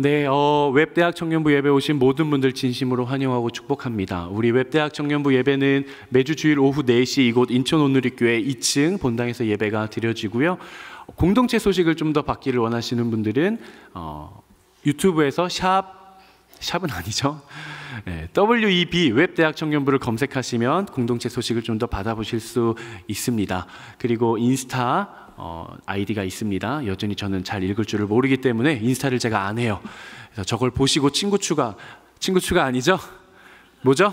네, 웹대학 청년부 예배 오신 모든 분들 진심으로 환영하고 축복합니다. 우리 웹대학 청년부 예배는 매주 주일 오후 4시 이곳 인천 온누리교회 2층 본당에서 예배가 드려지고요. 공동체 소식을 좀 더 받기를 원하시는 분들은 유튜브에서 샵은 아니죠. 네, WEB 웹대학 청년부를 검색하시면 공동체 소식을 좀 더 받아보실 수 있습니다. 그리고 인스타 아이디가 있습니다. 여전히 저는 잘 읽을 줄을 모르기 때문에 인스타를 제가 안 해요. 그래서 저걸 보시고 친구 추가 아니죠? 뭐죠?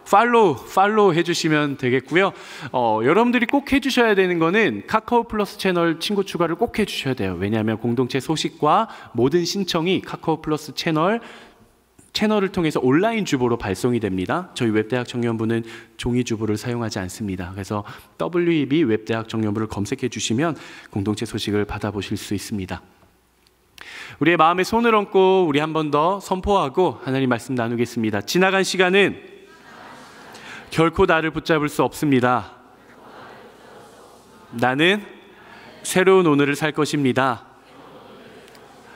팔로우 해주시면 되겠고요. 여러분들이 꼭 해주셔야 되는 거는 카카오 플러스 채널 친구 추가를 꼭 해주셔야 돼요. 왜냐하면 공동체 소식과 모든 신청이 카카오 플러스 채널을 통해서 온라인 주보로 발송이 됩니다. 저희 웹대학 청년부는 종이 주보를 사용하지 않습니다. 그래서 WEB 웹대학 청년부를 검색해 주시면 공동체 소식을 받아보실 수 있습니다. 우리의 마음에 손을 얹고 우리 한 번 더 선포하고 하나님 말씀 나누겠습니다. 지나간 시간은 결코 나를 붙잡을 수 없습니다. 나는 새로운 오늘을 살 것입니다.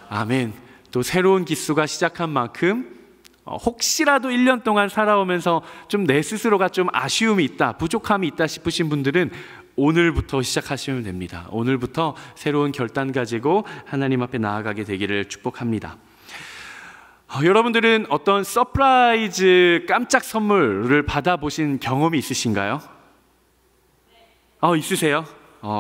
아멘. 또 새로운 기수가 시작한 만큼 혹시라도 1년 동안 살아오면서 좀 내 스스로가 좀 아쉬움이 있다, 부족함이 있다 싶으신 분들은 오늘부터 시작하시면 됩니다. 오늘부터 새로운 결단 가지고 하나님 앞에 나아가게 되기를 축복합니다. 여러분들은 어떤 서프라이즈 깜짝 선물을 받아보신 경험이 있으신가요? 있으세요?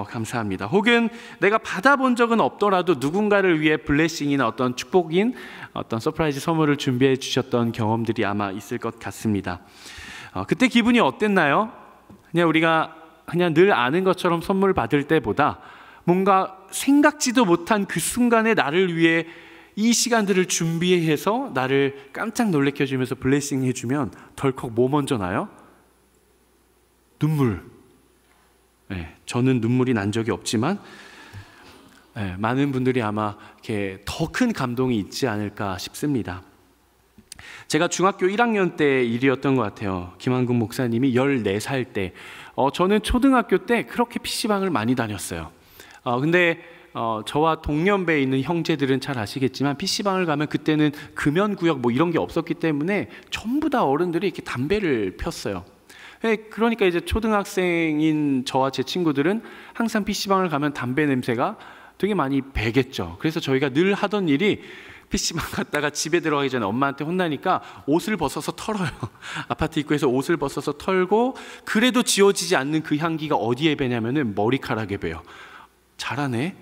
감사합니다. 혹은 내가 받아본 적은 없더라도 누군가를 위해 블레싱이나 어떤 축복인 어떤 서프라이즈 선물을 준비해 주셨던 경험들이 아마 있을 것 같습니다. 그때 기분이 어땠나요? 우리가 늘 아는 것처럼 선물 받을 때보다 뭔가 생각지도 못한 그 순간에 나를 위해 이 시간들을 준비해서 나를 깜짝 놀래켜 주면서 블레싱 해주면 덜컥 뭐 먼저 나요? 눈물. 네, 저는 눈물이 난 적이 없지만 많은 분들이 아마 이렇게 더 큰 감동이 있지 않을까 싶습니다. 제가 중학교 1학년 때 일이었던 것 같아요. 김한국 목사님이 14살 때, 저는 초등학교 때 그렇게 PC방을 많이 다녔어요. 근데 저와 동년배에 있는 형제들은 잘 아시겠지만 PC방을 가면 그때는 금연구역 뭐 이런 게 없었기 때문에 전부 다 어른들이 이렇게 담배를 폈어요. 그러니까 이제 초등학생인 저와 제 친구들은 항상 PC방을 가면 담배 냄새가 되게 많이 배겠죠. 그래서 저희가 늘 하던 일이 PC방 갔다가 집에 들어가기 전에 엄마한테 혼나니까 옷을 벗어서 털어요. 아파트 입구에서 옷을 벗어서 털고, 그래도 지워지지 않는 그 향기가 어디에 배냐면은 머리카락에 배요. 잘하네.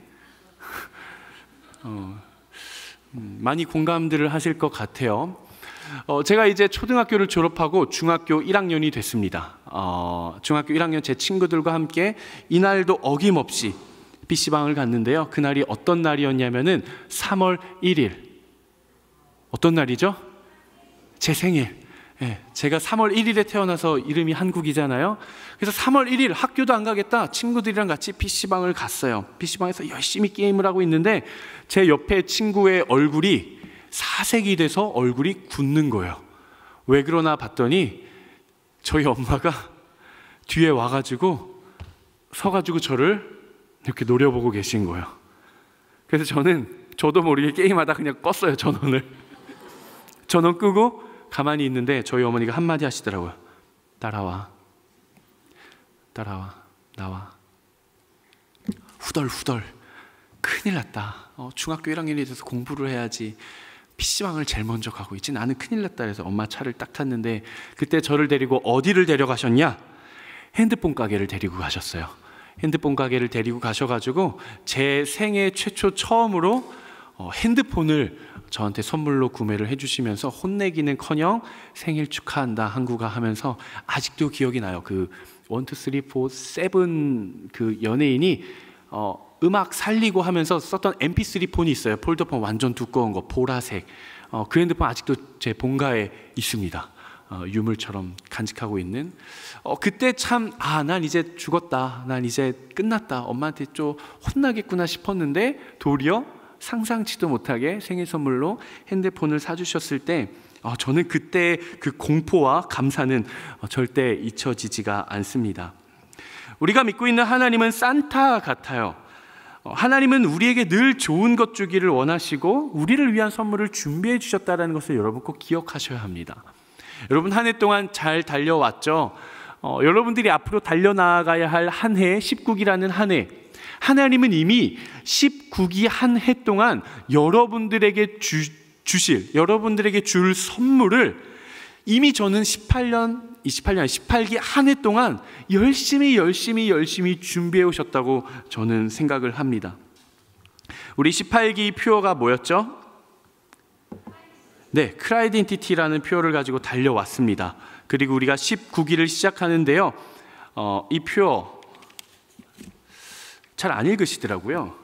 많이 공감들을 하실 것 같아요. 제가 이제 초등학교를 졸업하고 중학교 1학년이 됐습니다. 중학교 1학년 제 친구들과 함께 이날도 어김없이 PC방을 갔는데요. 그날이 어떤 날이었냐면은 3월 1일. 어떤 날이죠? 제 생일. 제가 3월 1일에 태어나서 이름이 한국이잖아요. 그래서 3월 1일 학교도 안 가겠다, 친구들이랑 같이 PC방을 갔어요. PC방에서 열심히 게임을 하고 있는데 제 옆에 친구의 얼굴이 사색이 돼서 얼굴이 굳는 거예요. 왜 그러나 봤더니 저희 엄마가 뒤에 와가지고 서가지고 저를 이렇게 노려보고 계신 거예요. 그래서 저도 모르게 게임하다 그냥 껐어요, 전원을. 전원 끄고 가만히 있는데 저희 어머니가 한마디 하시더라고요. 따라와, 나와. 후덜후덜. 큰일 났다. 중학교 1학년이 돼서 공부를 해야지. PC방을 제일 먼저 가고 있지. 나는 큰일 났다. 그래서 엄마 차를 딱 탔는데 그때 저를 데리고 어디를 데려가셨냐? 핸드폰 가게를 데리고 가셨어요. 핸드폰 가게를 데리고 가셔가지고 제 생애 최초 처음으로 핸드폰을 저한테 선물로 구매를 해주시면서 혼내기는커녕 생일 축하한다 한국아 하면서, 아직도 기억이 나요. 그 1, 2, 3, 4, 7 그 연예인이 음악 살리고 하면서 썼던 MP3 폰이 있어요. 폴더폰 완전 두꺼운 거, 보라색. 그 핸드폰 아직도 제 본가에 있습니다. 유물처럼 간직하고 있는. 그때 참 난 이제 죽었다, 난 이제 끝났다, 엄마한테 좀 혼나겠구나 싶었는데 도리어 상상치도 못하게 생일 선물로 핸드폰을 사주셨을 때 저는 그때 그 공포와 감사는 절대 잊혀지지가 않습니다. 우리가 믿고 있는 하나님은 산타 같아요. 하나님은 우리에게 늘 좋은 것 주기를 원하시고 우리를 위한 선물을 준비해 주셨다는 것을 여러분 꼭 기억하셔야 합니다. 여러분 한 해 동안 잘 달려왔죠? 여러분들이 앞으로 달려나가야 할 한 해, 19기라는 한 해, 하나님은 이미 19기 한 해 동안 여러분들에게 여러분들에게 줄 선물을 이미 저는 18기 한 해 동안 열심히 준비해 오셨다고 저는 생각을 합니다. 우리 18기 표어가 뭐였죠? 네, 크라이덴티티라는 표어를 가지고 달려왔습니다. 그리고 우리가 19기를 시작하는데요. 이 표어 잘 안 읽으시더라고요.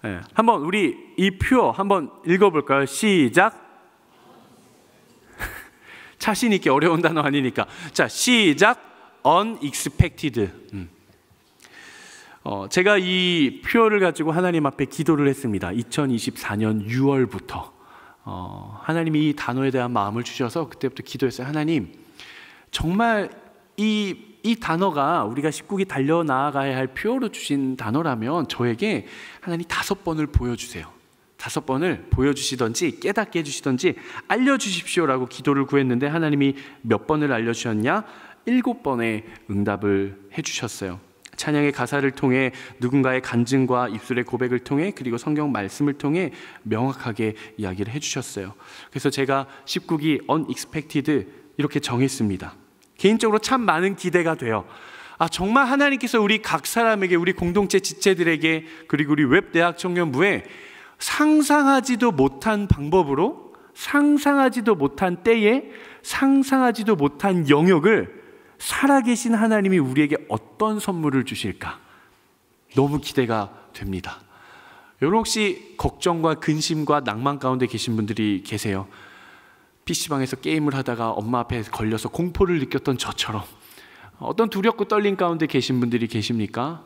네, 한번 우리 이 표어 한번 읽어볼까요? 시작. 자신 있게, 어려운 단어 아니니까. 자, 시작. unexpected. 제가 이 표어를 가지고 하나님 앞에 기도를 했습니다. 2024년 6월부터 하나님이 이 단어에 대한 마음을 주셔서 그때부터 기도했어요. 하나님, 정말 이 단어가 우리가 19기 달려나가야 할 표어로 주신 단어라면 저에게 하나님 5번을 보여주세요. 5번을 보여주시든지 깨닫게 해주시든지 알려주십시오라고 기도를 구했는데 하나님이 몇 번을 알려주셨냐? 7번의 응답을 해주셨어요. 찬양의 가사를 통해, 누군가의 간증과 입술의 고백을 통해, 그리고 성경 말씀을 통해 명확하게 이야기를 해주셨어요. 그래서 제가 19기 unexpected 이렇게 정했습니다. 개인적으로 참 많은 기대가 돼요. 정말 하나님께서 우리 각 사람에게, 우리 공동체 지체들에게, 그리고 우리 웹대학 청년부에 상상하지도 못한 방법으로, 상상하지도 못한 때에, 상상하지도 못한 영역을 살아계신 하나님이 우리에게 어떤 선물을 주실까 너무 기대가 됩니다. 여러분 혹시 걱정과 근심과 낭만 가운데 계신 분들이 계세요? PC방에서 게임을 하다가 엄마 앞에 걸려서 공포를 느꼈던 저처럼 어떤 두렵고 떨림 가운데 계신 분들이 계십니까?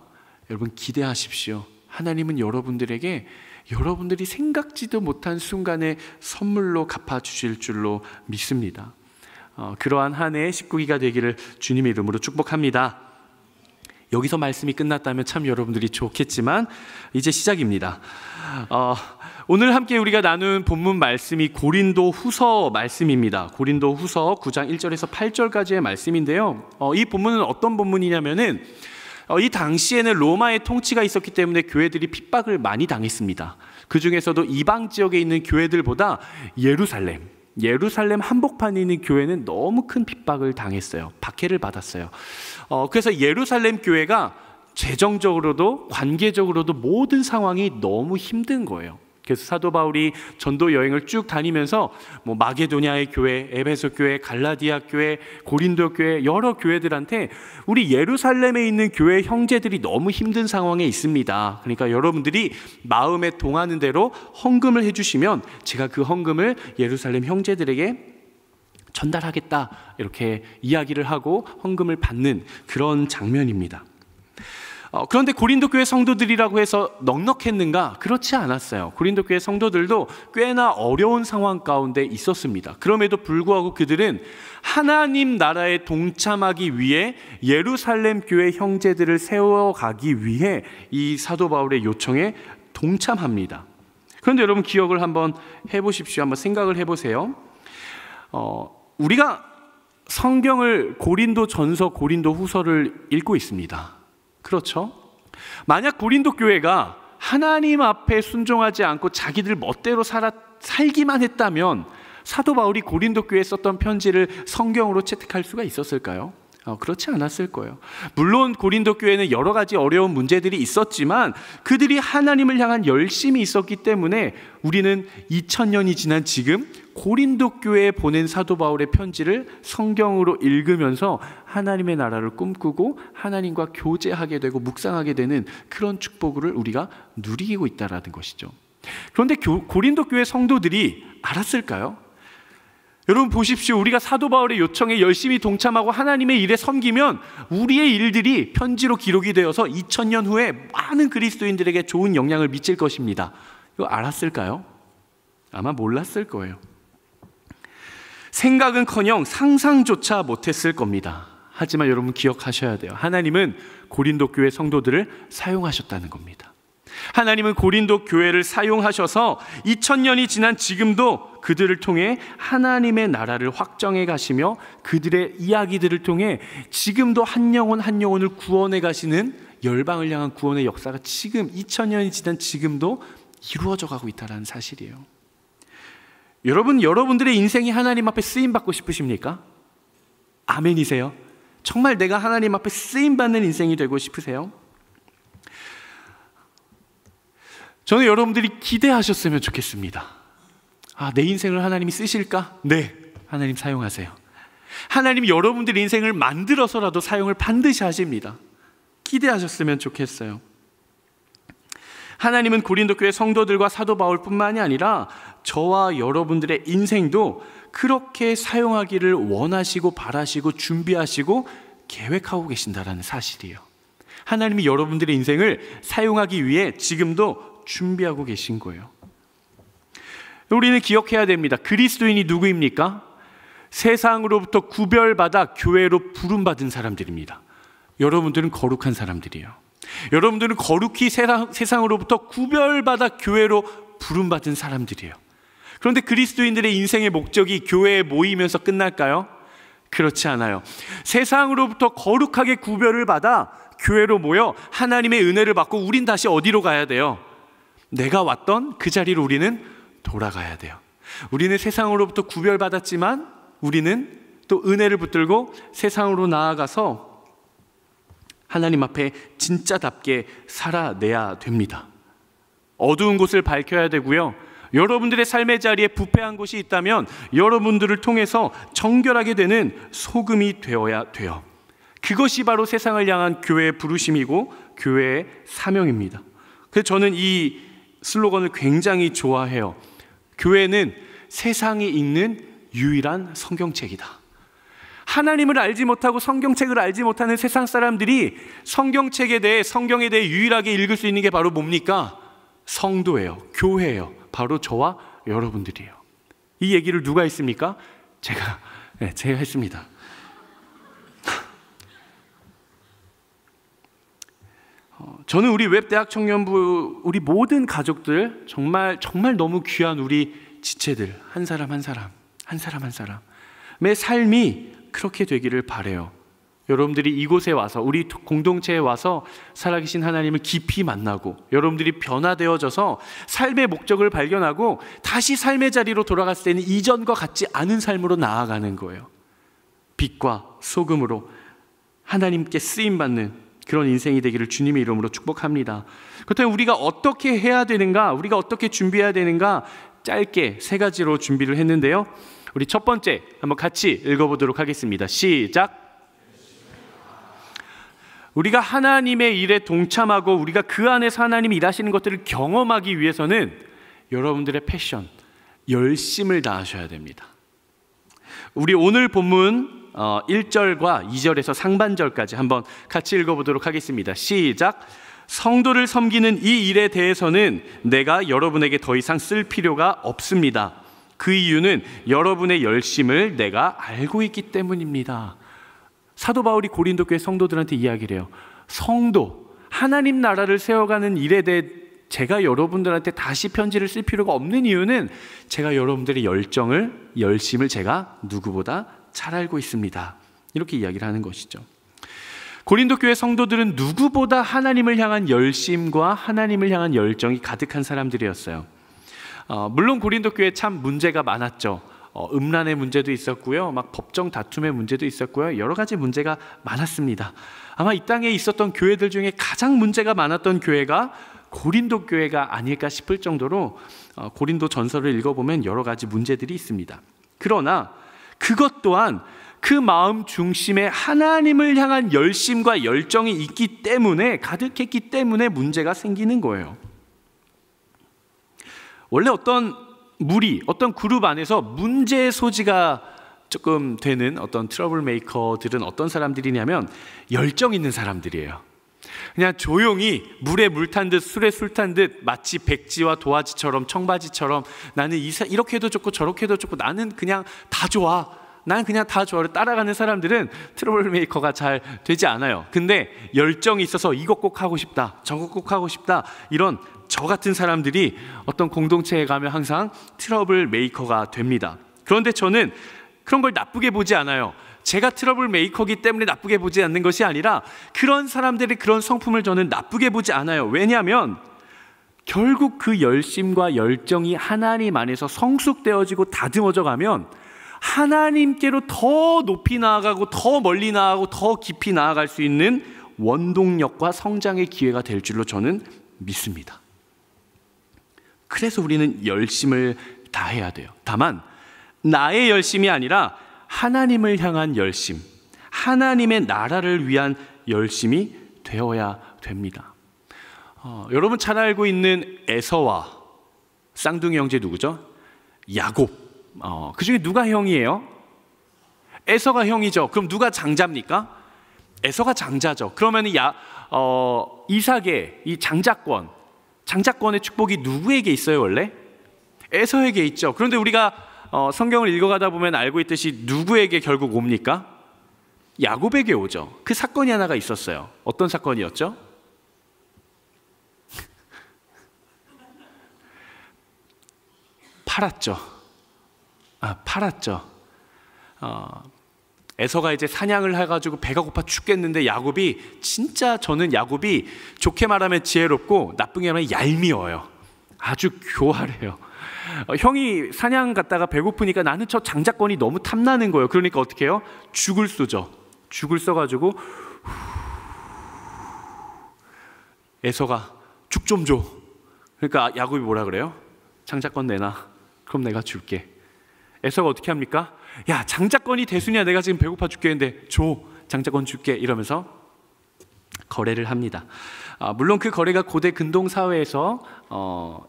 여러분 기대하십시오. 하나님은 여러분들에게 여러분들이 생각지도 못한 순간에 선물로 갚아주실 줄로 믿습니다. 그러한 한 해의 19기가 되기를 주님의 이름으로 축복합니다. 여기서 말씀이 끝났다면 참 여러분들이 좋겠지만 이제 시작입니다. 오늘 함께 우리가 나눈 본문 말씀이 고린도 후서 말씀입니다. 고린도 후서 9장 1절에서 8절까지의 말씀인데요. 이 본문은 어떤 본문이냐면은 이 당시에는 로마의 통치가 있었기 때문에 교회들이 핍박을 많이 당했습니다. 그 중에서도 이방 지역에 있는 교회들보다 예루살렘 한복판에 있는 교회는 너무 큰 핍박을 당했어요. 박해를 받았어요. 그래서 예루살렘 교회가 재정적으로도 관계적으로도 모든 상황이 너무 힘든 거예요. 그래서 사도 바울이 전도 여행을 쭉 다니면서 마게도냐의 교회, 에베소 교회, 갈라디아 교회, 고린도 교회, 여러 교회들한테 우리 예루살렘에 있는 교회 형제들이 너무 힘든 상황에 있습니다. 그러니까 여러분들이 마음에 동하는 대로 헌금을 해주시면 제가 그 헌금을 예루살렘 형제들에게 전달하겠다, 이렇게 이야기를 하고 헌금을 받는 그런 장면입니다. 그런데 고린도 교회 성도들이라고 해서 넉넉했는가? 그렇지 않았어요. 고린도 교회 성도들도 꽤나 어려운 상황 가운데 있었습니다. 그럼에도 불구하고 그들은 하나님 나라에 동참하기 위해 예루살렘 교회 형제들을 세워가기 위해 이 사도 바울의 요청에 동참합니다. 그런데 여러분 기억을 한번 해보십시오. 한번 생각을 해보세요. 우리가 성경을 고린도 전서, 고린도 후서를 읽고 있습니다. 그렇죠? 만약 고린도 교회가 하나님 앞에 순종하지 않고 자기들 멋대로 살기만 했다면 사도 바울이 고린도 교회에 썼던 편지를 성경으로 채택할 수가 있었을까요? 그렇지 않았을 거예요. 물론 고린도 교회는 여러 가지 어려운 문제들이 있었지만 그들이 하나님을 향한 열심이 있었기 때문에 우리는 2000년이 지난 지금 고린도 교회에 보낸 사도 바울의 편지를 성경으로 읽으면서 하나님의 나라를 꿈꾸고 하나님과 교제하게 되고 묵상하게 되는 그런 축복을 우리가 누리고 있다는 것이죠. 그런데 고린도 교회 성도들이 알았을까요? 여러분 보십시오. 우리가 사도 바울의 요청에 열심히 동참하고 하나님의 일에 섬기면 우리의 일들이 편지로 기록이 되어서 2000년 후에 많은 그리스도인들에게 좋은 영향을 미칠 것입니다. 이거 알았을까요? 아마 몰랐을 거예요. 생각은커녕 상상조차 못했을 겁니다. 하지만 여러분 기억하셔야 돼요. 하나님은 고린도 교회 성도들을 사용하셨다는 겁니다. 하나님은 고린도 교회를 사용하셔서 2000년이 지난 지금도 그들을 통해 하나님의 나라를 확정해 가시며 그들의 이야기들을 통해 지금도 한 영혼 한 영혼을 구원해 가시는 열방을 향한 구원의 역사가 지금 2000년이 지난 지금도 이루어져 가고 있다는 사실이에요. 여러분들의 인생이 하나님 앞에 쓰임받고 싶으십니까? 아멘이세요? 정말 내가 하나님 앞에 쓰임받는 인생이 되고 싶으세요? 저는 여러분들이 기대하셨으면 좋겠습니다. 내 인생을 하나님이 쓰실까? 네, 하나님 사용하세요. 하나님이 여러분들의 인생을 만들어서라도 사용을 반드시 하십니다. 기대하셨으면 좋겠어요. 하나님은 고린도 교회 성도들과 사도 바울뿐만이 아니라 저와 여러분들의 인생도 그렇게 사용하기를 원하시고 바라시고 준비하시고 계획하고 계신다는 사실이에요. 하나님이 여러분들의 인생을 사용하기 위해 지금도 준비하고 계신 거예요. 우리는 기억해야 됩니다. 그리스도인이 누구입니까? 세상으로부터 구별받아 교회로 부름받은 사람들입니다. 여러분들은 거룩한 사람들이에요. 여러분들은 거룩히 세상으로부터 구별받아 교회로 부름받은 사람들이에요. 그런데 그리스도인들의 인생의 목적이 교회에 모이면서 끝날까요? 그렇지 않아요. 세상으로부터 거룩하게 구별을 받아 교회로 모여 하나님의 은혜를 받고 우린 다시 어디로 가야 돼요? 내가 왔던 그 자리로 우리는 돌아가야 돼요. 우리는 세상으로부터 구별받았지만 우리는 또 은혜를 붙들고 세상으로 나아가서 하나님 앞에 진짜답게 살아내야 됩니다. 어두운 곳을 밝혀야 되고요. 여러분들의 삶의 자리에 부패한 곳이 있다면 여러분들을 통해서 정결하게 되는 소금이 되어야 돼요. 그것이 바로 세상을 향한 교회의 부르심이고 교회의 사명입니다. 그래서 저는 이 슬로건을 굉장히 좋아해요. 교회는 세상이 읽는 유일한 성경책이다. 하나님을 알지 못하고 성경책을 알지 못하는 세상 사람들이 성경책에 대해, 성경에 대해 유일하게 읽을 수 있는 게 바로 뭡니까? 성도예요. 교회예요. 바로 저와 여러분들이에요. 이 얘기를 누가 했습니까? 제가 했습니다. 저는 우리 웹대학 청년부, 우리 모든 가족들, 정말 너무 귀한 우리 지체들, 한 사람 한 사람의 삶이 그렇게 되기를 바라요. 여러분들이 이곳에 와서, 우리 공동체에 와서 살아계신 하나님을 깊이 만나고 여러분들이 변화되어져서 삶의 목적을 발견하고 다시 삶의 자리로 돌아갔을 때는 이전과 같지 않은 삶으로 나아가는 거예요. 빛과 소금으로 하나님께 쓰임받는 그런 인생이 되기를 주님의 이름으로 축복합니다. 그렇다면 우리가 어떻게 해야 되는가, 우리가 어떻게 준비해야 되는가, 짧게 3가지로 준비를 했는데요. 우리 첫 번째 한번 같이 읽어보도록 하겠습니다. 시작. 우리가 하나님의 일에 동참하고 우리가 그 안에서 하나님이 일하시는 것들을 경험하기 위해서는 여러분들의 패션, 열심을 다하셔야 됩니다. 우리 오늘 본문 1절과 2절에서 상반절까지 한번 같이 읽어보도록 하겠습니다. 시작. 성도를 섬기는 이 일에 대해서는 내가 여러분에게 더 이상 쓸 필요가 없습니다. 그 이유는 여러분의 열심을 내가 알고 있기 때문입니다. 사도 바울이 고린도 교회 성도들한테 이야기를 해요. 성도, 하나님 나라를 세워가는 일에 대해 제가 여러분들한테 다시 편지를 쓸 필요가 없는 이유는 제가 여러분들의 열심을 제가 누구보다 잘 알고 있습니다. 이렇게 이야기를 하는 것이죠. 고린도 교회 성도들은 누구보다 하나님을 향한 열심과 하나님을 향한 열정이 가득한 사람들이었어요. 물론 고린도 교회에 참 문제가 많았죠. 음란의 문제도 있었고요, 막 법정 다툼의 문제도 있었고요, 여러 가지 문제가 많았습니다. 아마 이 땅에 있었던 교회들 중에 가장 문제가 많았던 교회가 고린도 교회가 아닐까 싶을 정도로 고린도 전서를 읽어보면 여러 가지 문제들이 있습니다. 그러나 그것 또한 그 마음 중심에 하나님을 향한 열심과 열정이 있기 때문에, 가득했기 때문에 문제가 생기는 거예요. 원래 어떤 무리, 어떤 그룹 안에서 문제의 소지가 조금 되는 어떤 트러블 메이커들은 어떤 사람들이냐면 열정 있는 사람들이에요. 그냥 조용히 물에 물 탄 듯 술에 술 탄 듯 마치 백지와 도화지처럼 청바지처럼 나는 이렇게 해도 좋고 저렇게 해도 좋고 나는 그냥 다 좋아, 난 그냥 다 저를 따라가는 사람들은 트러블 메이커가 잘 되지 않아요. 근데 열정이 있어서 이것 꼭 하고 싶다, 저것 꼭 하고 싶다, 이런 저 같은 사람들이 어떤 공동체에 가면 항상 트러블 메이커가 됩니다. 그런데 저는 그런 걸 나쁘게 보지 않아요. 제가 트러블 메이커이기 때문에 나쁘게 보지 않는 것이 아니라 그런 사람들의 그런 성품을 저는 나쁘게 보지 않아요. 왜냐하면 결국 그 열심과 열정이 하나님 안에서 성숙되어지고 다듬어져 가면 하나님께로 더 높이 나아가고 더 멀리 나아가고 더 깊이 나아갈 수 있는 원동력과 성장의 기회가 될 줄로 저는 믿습니다. 그래서 우리는 열심을 다해야 돼요. 다만 나의 열심이 아니라 하나님을 향한 열심, 하나님의 나라를 위한 열심이 되어야 됩니다. 여러분 잘 알고 있는 에서와 쌍둥이 형제 누구죠? 야곱. 그 중에 누가 형이에요? 에서가 형이죠. 그럼 누가 장자입니까? 에서가 장자죠. 그러면 이삭의 이 장자권의 축복이 누구에게 있어요 원래? 에서에게 있죠. 그런데 우리가 성경을 읽어가다 보면 알고 있듯이 누구에게 결국 옵니까? 야곱에게 오죠. 그 사건이 하나가 있었어요. 어떤 사건이었죠? 팔았죠. 에서가 이제 사냥을 해가지고 배가 고파 죽겠는데 저는 야곱이 좋게 말하면 지혜롭고 나쁘게 말하면 얄미워요. 아주 교활해요. 형이 사냥 갔다가 배고프니까 나는 저 장자권이 너무 탐나는 거예요. 그러니까 어떻게 해요? 죽을 쏘죠. 죽을 써가지고 에서가 죽 좀 줘. 그러니까 야곱이 뭐라 그래요? 장자권 내놔. 그럼 내가 줄게. 에서가 어떻게 합니까? 야, 장자권이 대수냐? 내가 지금 배고파 죽겠는데 줘. 장자권 줄게. 이러면서 거래를 합니다. 물론 그 거래가 고대 근동 사회에서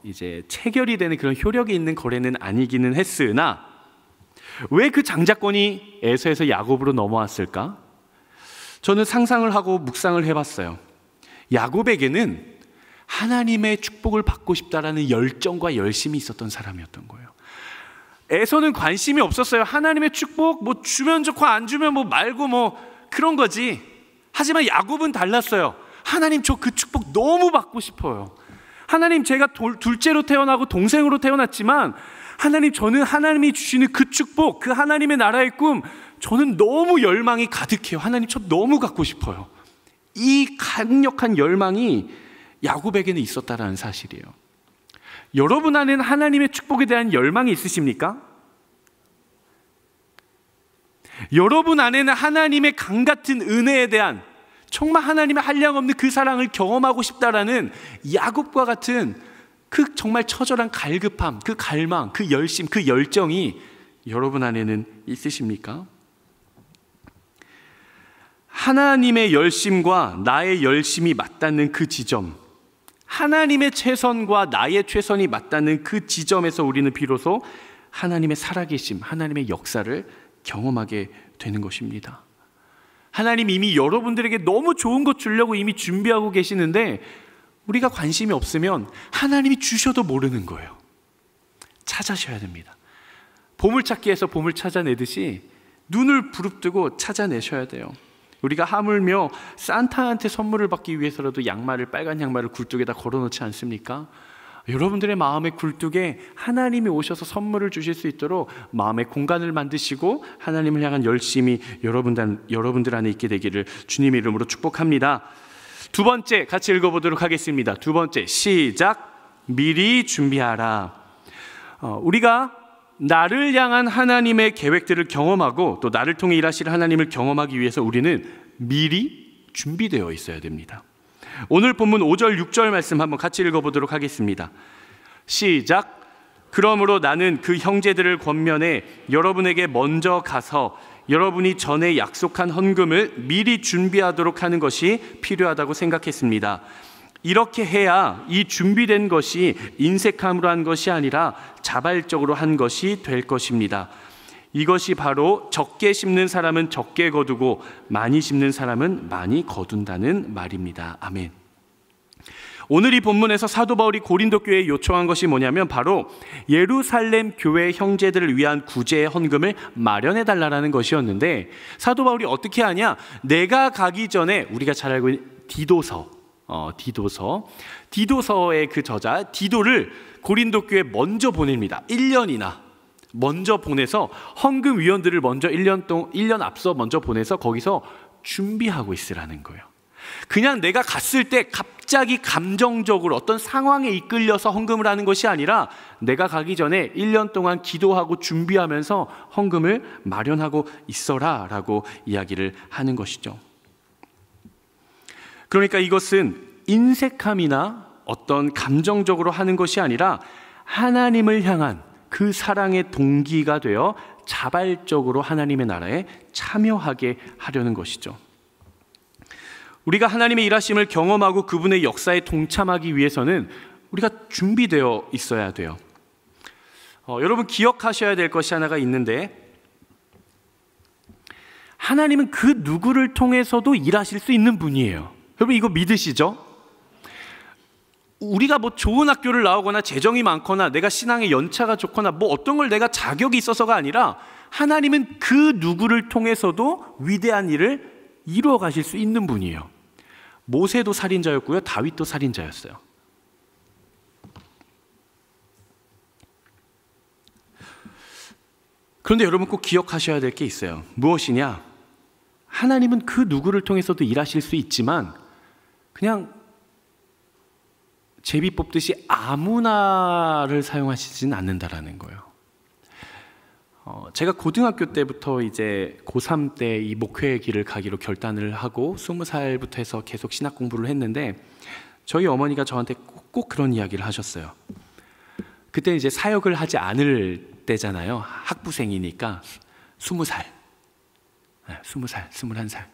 이제 체결이 되는 그런 효력이 있는 거래는 아니기는 했으나 왜 그 장자권이 에서에서 야곱으로 넘어왔을까? 저는 상상을 하고 묵상을 해봤어요. 야곱에게는 하나님의 축복을 받고 싶다라는 열정과 열심이 있었던 사람이었던 거예요. 에서는 관심이 없었어요. 하나님의 축복 뭐 주면 좋고 안 주면 뭐 말고 뭐 그런 거지. 하지만 야곱은 달랐어요. 하나님 저 그 축복 너무 받고 싶어요. 하나님 제가 둘째로 태어나고 동생으로 태어났지만 하나님 저는 하나님이 주시는 그 축복, 그 하나님의 나라의 꿈 저는 너무 열망이 가득해요. 하나님 저 너무 갖고 싶어요. 이 강력한 열망이 야곱에게는 있었다라는 사실이에요. 여러분 안에는 하나님의 축복에 대한 열망이 있으십니까? 여러분 안에는 하나님의 강 같은 은혜에 대한 정말 하나님의 한량없는 그 사랑을 경험하고 싶다라는 야곱과 같은 그 정말 처절한 갈급함, 그 갈망, 그 열심, 그 열정이 여러분 안에는 있으십니까? 하나님의 열심과 나의 열심이 맞닿는 그 지점, 하나님의 최선과 나의 최선이 맞닿는 그 지점에서 우리는 비로소 하나님의 살아계심, 하나님의 역사를 경험하게 되는 것입니다. 하나님 이미 여러분들에게 너무 좋은 것 주려고 이미 준비하고 계시는데 우리가 관심이 없으면 하나님이 주셔도 모르는 거예요. 찾아셔야 됩니다. 보물찾기에서 보물 찾아내듯이 눈을 부릅뜨고 찾아내셔야 돼요. 우리가 하물며 산타한테 선물을 받기 위해서라도 빨간 양말을 굴뚝에다 걸어놓지 않습니까? 여러분들의 마음의 굴뚝에 하나님이 오셔서 선물을 주실 수 있도록 마음의 공간을 만드시고 하나님을 향한 열심이 여러분들 안에 있게 되기를 주님의 이름으로 축복합니다. 두 번째 같이 읽어보도록 하겠습니다. 두 번째 시작. 미리 준비하라. 우리가 나를 향한 하나님의 계획들을 경험하고 또 나를 통해 일하실 하나님을 경험하기 위해서 우리는 미리 준비되어 있어야 됩니다. 오늘 본문 5절 6절 말씀 한번 같이 읽어보도록 하겠습니다. 시작. 그러므로 나는 그 형제들을 권면해 여러분에게 먼저 가서 여러분이 전에 약속한 헌금을 미리 준비하도록 하는 것이 필요하다고 생각했습니다. 이렇게 해야 이 준비된 것이 인색함으로 한 것이 아니라 자발적으로 한 것이 될 것입니다. 이것이 바로 적게 심는 사람은 적게 거두고 많이 심는 사람은 많이 거둔다는 말입니다. 아멘. 오늘 이 본문에서 사도 바울이 고린도 교회에 요청한 것이 뭐냐면 바로 예루살렘 교회 형제들을 위한 구제의 헌금을 마련해 달라는 것이었는데, 사도 바울이 어떻게 하냐? 내가 가기 전에 우리가 잘 알고 있는 디도서의 그 저자 디도를 고린도 교회에 먼저 보냅니다. 1년이나 먼저 보내서 헌금 위원들을 먼저 1년 앞서 먼저 보내서 거기서 준비하고 있으라는 거예요. 그냥 내가 갔을 때 갑자기 감정적으로 어떤 상황에 이끌려서 헌금을 하는 것이 아니라 내가 가기 전에 1년 동안 기도하고 준비하면서 헌금을 마련하고 있어라 라고 이야기를 하는 것이죠. 그러니까 이것은 인색함이나 어떤 감정적으로 하는 것이 아니라 하나님을 향한 그 사랑의 동기가 되어 자발적으로 하나님의 나라에 참여하게 하려는 것이죠. 우리가 하나님의 일하심을 경험하고 그분의 역사에 동참하기 위해서는 우리가 준비되어 있어야 돼요. 여러분 기억하셔야 될 것이 하나가 있는데, 하나님은 그 누구를 통해서도 일하실 수 있는 분이에요. 여러분 이거 믿으시죠? 우리가 뭐 좋은 학교를 나오거나 재정이 많거나 내가 신앙의 연차가 좋거나 뭐 어떤 걸 내가 자격이 있어서가 아니라 하나님은 그 누구를 통해서도 위대한 일을 이루어 가실 수 있는 분이에요. 모세도 살인자였고요, 다윗도 살인자였어요. 그런데 여러분 꼭 기억하셔야 될 게 있어요. 무엇이냐? 하나님은 그 누구를 통해서도 일하실 수 있지만 그냥 제비 뽑듯이 아무나를 사용하시진 않는다라는 거예요. 제가 고등학교 때부터 이제 고3 때 이 목회의 길을 가기로 결단을 하고 20살부터 해서 계속 신학 공부를 했는데, 저희 어머니가 저한테 꼭 그런 이야기를 하셨어요. 그때 이제 사역을 하지 않을 때잖아요. 학부생이니까 20살, 21살.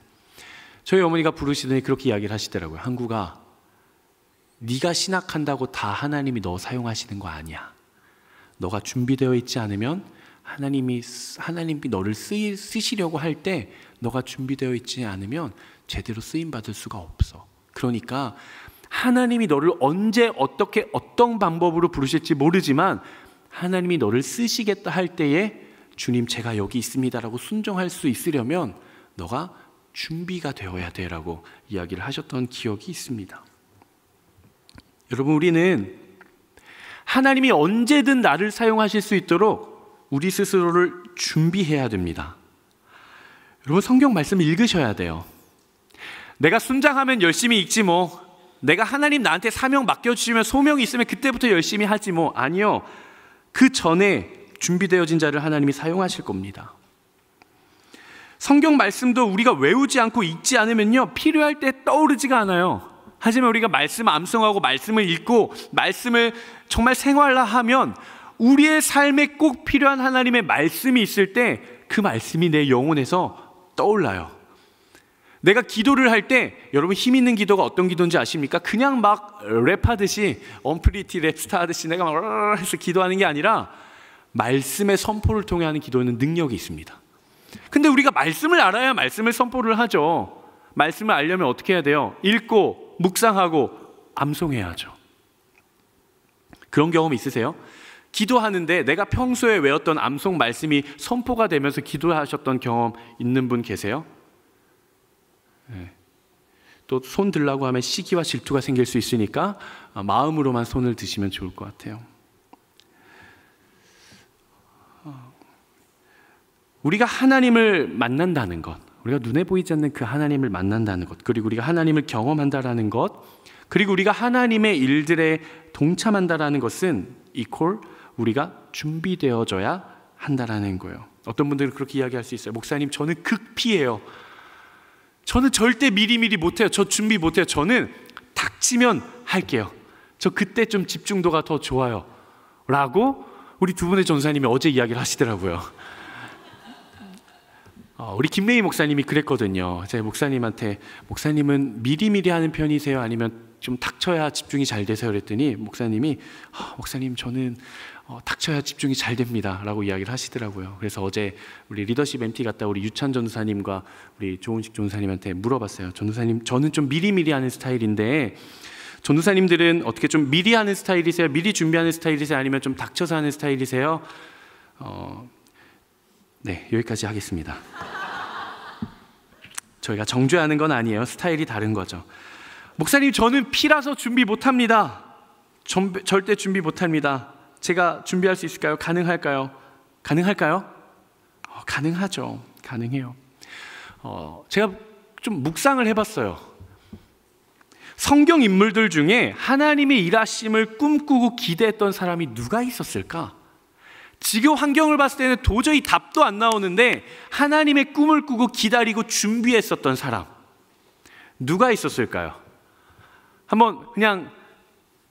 저희 어머니가 부르시더니 그렇게 이야기를 하시더라고요. 한국아, 네가 신학한다고 다 하나님이 너 사용하시는 거 아니야. 너가 준비되어 있지 않으면 하나님이 너를 쓰시려고 할 때 너가 준비되어 있지 않으면 제대로 쓰임받을 수가 없어. 그러니까 하나님이 너를 언제 어떻게 어떤 방법으로 부르실지 모르지만 하나님이 너를 쓰시겠다 할 때에 주님 제가 여기 있습니다라고 순종할 수 있으려면 너가 준비가 되어야 돼라고 이야기를 하셨던 기억이 있습니다. 여러분 우리는 하나님이 언제든 나를 사용하실 수 있도록 우리 스스로를 준비해야 됩니다. 여러분 성경 말씀 읽으셔야 돼요. 내가 순장하면 열심히 읽지 뭐, 내가 하나님 나한테 사명 맡겨주시면 소명이 있으면 그때부터 열심히 하지 뭐, 아니요. 그 전에 준비되어진 자를 하나님이 사용하실 겁니다. 성경 말씀도 우리가 외우지 않고 읽지 않으면요 필요할 때 떠오르지가 않아요. 하지만 우리가 말씀 암송하고 말씀을 읽고 말씀을 정말 생활화하면 우리의 삶에 꼭 필요한 하나님의 말씀이 있을 때 그 말씀이 내 영혼에서 떠올라요. 내가 기도를 할 때 여러분 힘 있는 기도가 어떤 기도인지 아십니까? 그냥 막 랩하듯이 언프리티 랩스타 하듯이 내가 막 해서 기도하는 게 아니라 말씀의 선포를 통해 하는 기도에는 능력이 있습니다. 근데 우리가 말씀을 알아야 말씀을 선포를 하죠. 말씀을 알려면 어떻게 해야 돼요? 읽고 묵상하고 암송해야 하죠. 그런 경험 있으세요? 기도하는데 내가 평소에 외웠던 암송 말씀이 선포가 되면서 기도하셨던 경험 있는 분 계세요? 네. 또 손 들라고 하면 시기와 질투가 생길 수 있으니까 마음으로만 손을 드시면 좋을 것 같아요. 우리가 하나님을 만난다는 것, 우리가 눈에 보이지 않는 그 하나님을 만난다는 것, 그리고 우리가 하나님을 경험한다라는 것, 그리고 우리가 하나님의 일들에 동참한다라는 것은 이퀄 우리가 준비되어져야 한다라는 거예요. 어떤 분들은 그렇게 이야기할 수 있어요. 목사님 저는 극피해요. 저는 절대 미리미리 못해요. 저 준비 못해요. 저는 닥치면 할게요. 저 그때 좀 집중도가 더 좋아요 라고 우리 두 분의 전사님이 어제 이야기를 하시더라고요. 우리 김래희 목사님이 그랬거든요. 제가 목사님한테 목사님은 미리미리 하는 편이세요? 아니면 좀 닥쳐야 집중이 잘 되세요? 그랬더니 목사님이 목사님 저는 닥쳐야 집중이 잘 됩니다 라고 이야기를 하시더라고요. 그래서 어제 우리 리더십 MT 갔다 우리 유찬 전도사님과 우리 조은식 전도사님한테 물어봤어요. 전도사님 저는 좀 미리미리 하는 스타일인데 전도사님들은 어떻게 좀 미리 하는 스타일이세요? 미리 준비하는 스타일이세요? 아니면 좀 닥쳐서 하는 스타일이세요? 네, 여기까지 하겠습니다. 저희가 정죄하는 건 아니에요. 스타일이 다른 거죠. 목사님, 저는 P라서 준비 못합니다. 절대 준비 못합니다. 제가 준비할 수 있을까요? 가능할까요? 가능할까요? 가능하죠. 가능해요. 제가 좀 묵상을 해봤어요. 성경 인물들 중에 하나님의 일하심을 꿈꾸고 기대했던 사람이 누가 있었을까? 지금 환경을 봤을 때는 도저히 답도 안 나오는데 하나님의 꿈을 꾸고 기다리고 준비했었던 사람 누가 있었을까요? 한번 그냥,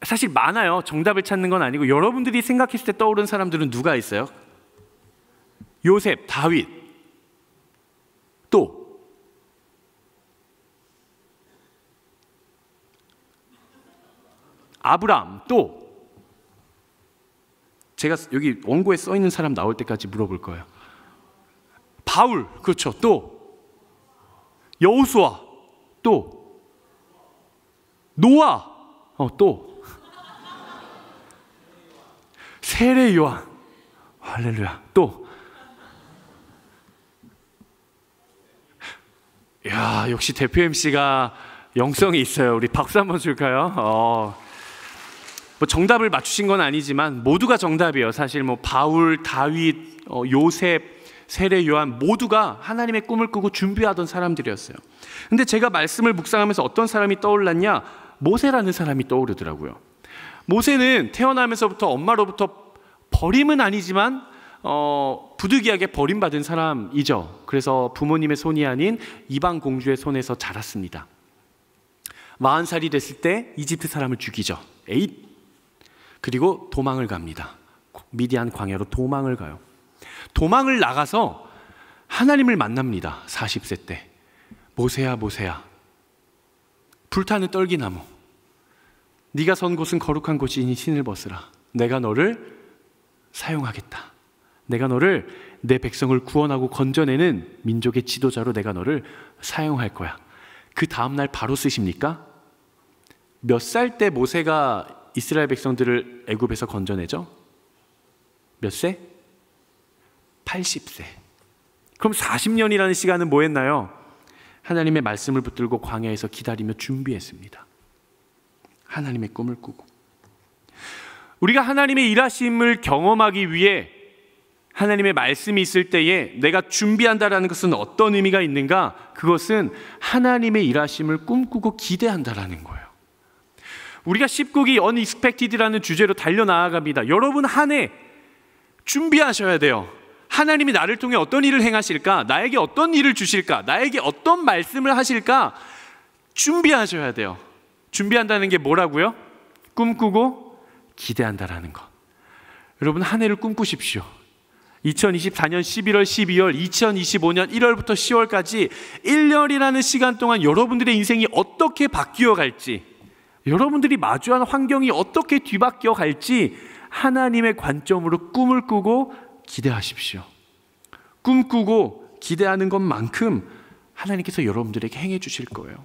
사실 많아요. 정답을 찾는 건 아니고 여러분들이 생각했을 때 떠오른 사람들은 누가 있어요? 요셉, 다윗, 또 아브람, 또 제가 여기 원고에 써 있는 사람 나올 때까지 물어볼 거예요. 바울, 그렇죠. 또 여호수아, 또 노아, 또 세례 요한, 할렐루야. 또 야, 역시 대표 MC가 영성이 있어요. 우리 박수 한번 줄까요? 뭐 정답을 맞추신 건 아니지만 모두가 정답이에요. 사실 뭐 바울, 다윗, 요셉, 세례 요한 모두가 하나님의 꿈을 꾸고 준비하던 사람들이었어요. 근데 제가 말씀을 묵상하면서 어떤 사람이 떠올랐냐? 모세라는 사람이 떠오르더라고요. 모세는 태어나면서부터 엄마로부터 버림은 아니지만 부득이하게 버림받은 사람이죠. 그래서 부모님의 손이 아닌 이방 공주의 손에서 자랐습니다. 40살이 됐을 때 이집트 사람을 죽이죠. 그리고 도망을 갑니다. 미디안 광야로 도망을 가요. 도망을 나가서 하나님을 만납니다. 40세 때. 모세야, 모세야, 불타는 떨기나무, 네가 선 곳은 거룩한 곳이니 신을 벗으라. 내가 너를 사용하겠다. 내가 너를 내 백성을 구원하고 건져내는 민족의 지도자로 내가 너를 사용할 거야. 그 다음날 바로 쓰십니까? 몇 살 때 모세가 이스라엘 백성들을 애굽에서 건져내죠? 몇 세? 80세. 그럼 40년이라는 시간은 뭐 했나요? 하나님의 말씀을 붙들고 광야에서 기다리며 준비했습니다. 하나님의 꿈을 꾸고. 우리가 하나님의 일하심을 경험하기 위해 하나님의 말씀이 있을 때에 내가 준비한다라는 것은 어떤 의미가 있는가? 그것은 하나님의 일하심을 꿈꾸고 기대한다라는 거예요. 우리가 19기 Unexpected라는 주제로 달려나아갑니다. 여러분 한 해 준비하셔야 돼요. 하나님이 나를 통해 어떤 일을 행하실까? 나에게 어떤 일을 주실까? 나에게 어떤 말씀을 하실까? 준비하셔야 돼요. 준비한다는 게 뭐라고요? 꿈꾸고 기대한다라는 것. 여러분 한 해를 꿈꾸십시오. 2024년 11월, 12월, 2025년 1월부터 10월까지 1년이라는 시간 동안 여러분들의 인생이 어떻게 바뀌어 갈지, 여러분들이 마주한 환경이 어떻게 뒤바뀌어 갈지 하나님의 관점으로 꿈을 꾸고 기대하십시오. 꿈꾸고 기대하는 것만큼 하나님께서 여러분들에게 행해 주실 거예요.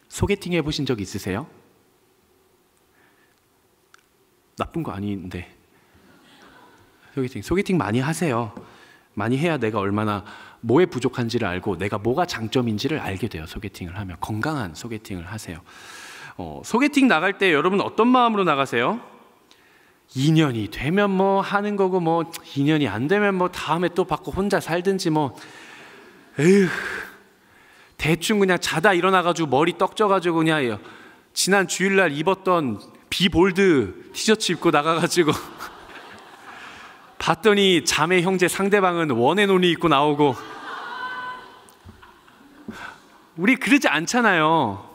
소개팅 해보신 적 있으세요? 나쁜 거 아닌데. 소개팅 많이 하세요. 많이 해야 내가 얼마나 뭐에 부족한지를 알고 내가 뭐가 장점인지를 알게 돼요. 소개팅을 하면. 건강한 소개팅을 하세요. 소개팅 나갈 때 여러분 어떤 마음으로 나가세요? 2년이 되면 뭐 하는 거고, 뭐 2년이 안 되면 뭐 다음에 또 받고 혼자 살든지, 뭐 에휴, 대충 그냥 자다 일어나가지고 머리 떡져가지고 그냥 지난 주일날 입었던 비볼드 티셔츠 입고 나가가지고 봤더니 자매 형제 상대방은 원앤온리 입고 나오고. 우리 그러지 않잖아요.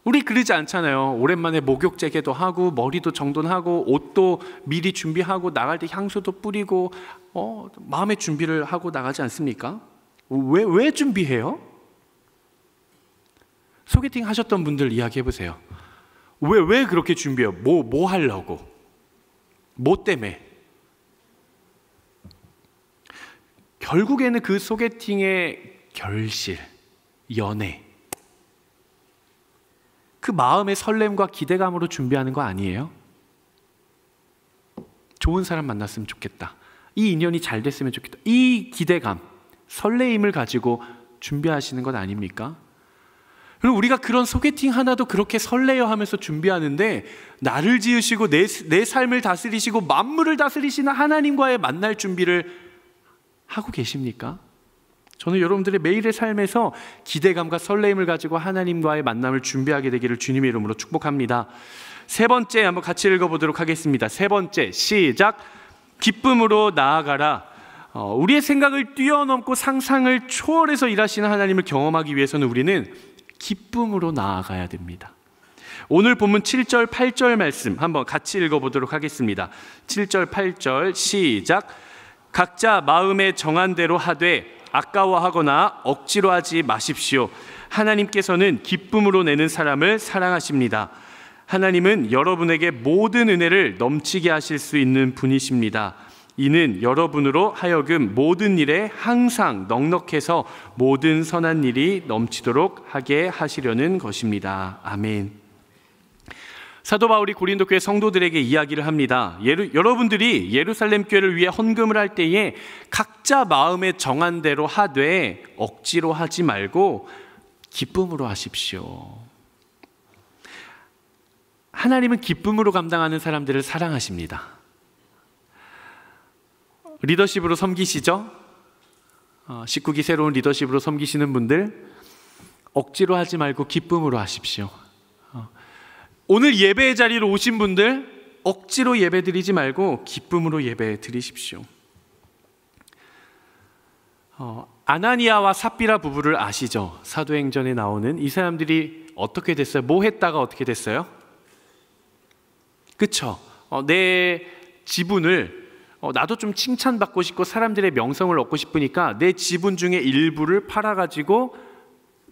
우리 그러지 않잖아요. 오랜만에 목욕 재개도 하고 머리도 정돈하고 옷도 미리 준비하고 나갈 때 향수도 뿌리고 마음의 준비를 하고 나가지 않습니까? 왜 준비해요? 소개팅 하셨던 분들 이야기해 보세요. 왜 그렇게 준비해요? 뭐 하려고? 뭐 때문에? 결국에는 그 소개팅의 결실, 연애, 그 마음의 설렘과 기대감으로 준비하는 거 아니에요? 좋은 사람 만났으면 좋겠다. 이 인연이 잘 됐으면 좋겠다. 이 기대감, 설레임을 가지고 준비하시는 것 아닙니까? 그럼 우리가 그런 소개팅 하나도 그렇게 설레어 하면서 준비하는데, 나를 지으시고 내 삶을 다스리시고 만물을 다스리시는 하나님과의 만날 준비를 하고 계십니까? 저는 여러분들의 매일의 삶에서 기대감과 설레임을 가지고 하나님과의 만남을 준비하게 되기를 주님의 이름으로 축복합니다. 세 번째 한번 같이 읽어보도록 하겠습니다. 세 번째, 시작. 기쁨으로 나아가라. 우리의 생각을 뛰어넘고 상상을 초월해서 일하시는 하나님을 경험하기 위해서는 우리는 기쁨으로 나아가야 됩니다. 오늘 본문 7절 8절 말씀 한번 같이 읽어보도록 하겠습니다. 7절 8절 시작. 각자 마음에 정한 대로 하되 아까워하거나 억지로 하지 마십시오. 하나님께서는 기쁨으로 내는 사람을 사랑하십니다. 하나님은 여러분에게 모든 은혜를 넘치게 하실 수 있는 분이십니다. 이는 여러분으로 하여금 모든 일에 항상 넉넉해서 모든 선한 일이 넘치도록 하게 하시려는 것입니다. 아멘. 사도 바울이 고린도 교회 성도들에게 이야기를 합니다. 여러분들이 예루살렘 교회를 위해 헌금을 할 때에 각자 마음에 정한 대로 하되 억지로 하지 말고 기쁨으로 하십시오. 하나님은 기쁨으로 감당하는 사람들을 사랑하십니다. 리더십으로 섬기시죠? 19기 새로운 리더십으로 섬기시는 분들, 억지로 하지 말고 기쁨으로 하십시오. 오늘 예배의 자리로 오신 분들, 억지로 예배 드리지 말고 기쁨으로 예배 드리십시오. 아나니아와 삽비라 부부를 아시죠? 사도행전에 나오는 이 사람들이 어떻게 됐어요? 뭐 했다가 어떻게 됐어요? 그쵸? 내 지분을 나도 좀 칭찬받고 싶고 사람들의 명성을 얻고 싶으니까 내 지분 중에 일부를 팔아가지고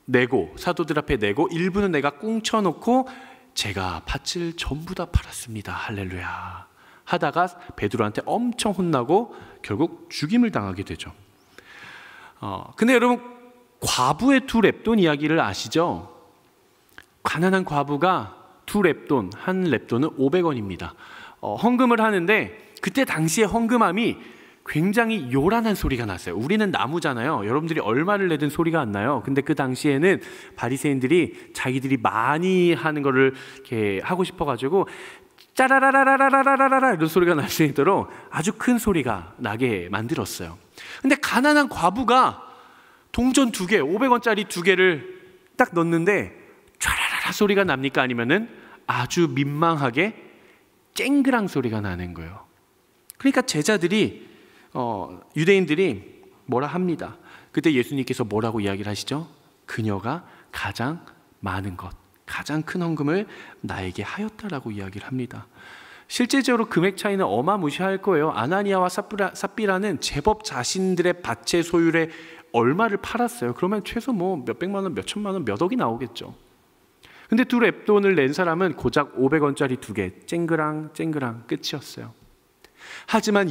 내고, 사도들 앞에 내고, 일부는 내가 꽁쳐놓고 제가 밭을 전부 다 팔았습니다. 할렐루야 하다가 베드로한테 엄청 혼나고 결국 죽임을 당하게 되죠. 근데 여러분, 과부의 두 렙돈 이야기를 아시죠? 가난한 과부가 두 렙돈, 한 렙돈은 500원입니다. 헌금을 하는데 그때 당시에 헌금함이 굉장히 요란한 소리가 났어요. 우리는 나무잖아요. 여러분들이 얼마를 내든 소리가 안 나요. 근데 그 당시에는 바리새인들이 자기들이 많이 하는 거를 이렇게 하고 싶어가지고 짜라라라라라라라라 이런 소리가 날 수 있도록 아주 큰 소리가 나게 만들었어요. 근데 가난한 과부가 동전 2개, 500원짜리 2개를 딱 넣는데 촤라라라 소리가 납니까? 아니면은 아주 민망하게 쨍그랑 소리가 나는 거예요. 그러니까 제자들이 유대인들이 뭐라 합니다. 그때 예수님께서 뭐라고 이야기를 하시죠? 그녀가 가장 많은 것, 가장 큰 헌금을 나에게 하였다라고 이야기를 합니다. 실제적으로 금액 차이는 어마무시할 거예요. 아나니아와 삽비라는 제법 자신들의 밭의 소유의 얼마를 팔았어요. 그러면 최소 뭐 몇백만 원, 몇천만 원, 몇 억이 나오겠죠. 근데 두 렙돈을 낸 사람은 고작 500원짜리 2개, 쨍그랑 쨍그랑 끝이었어요. 하지만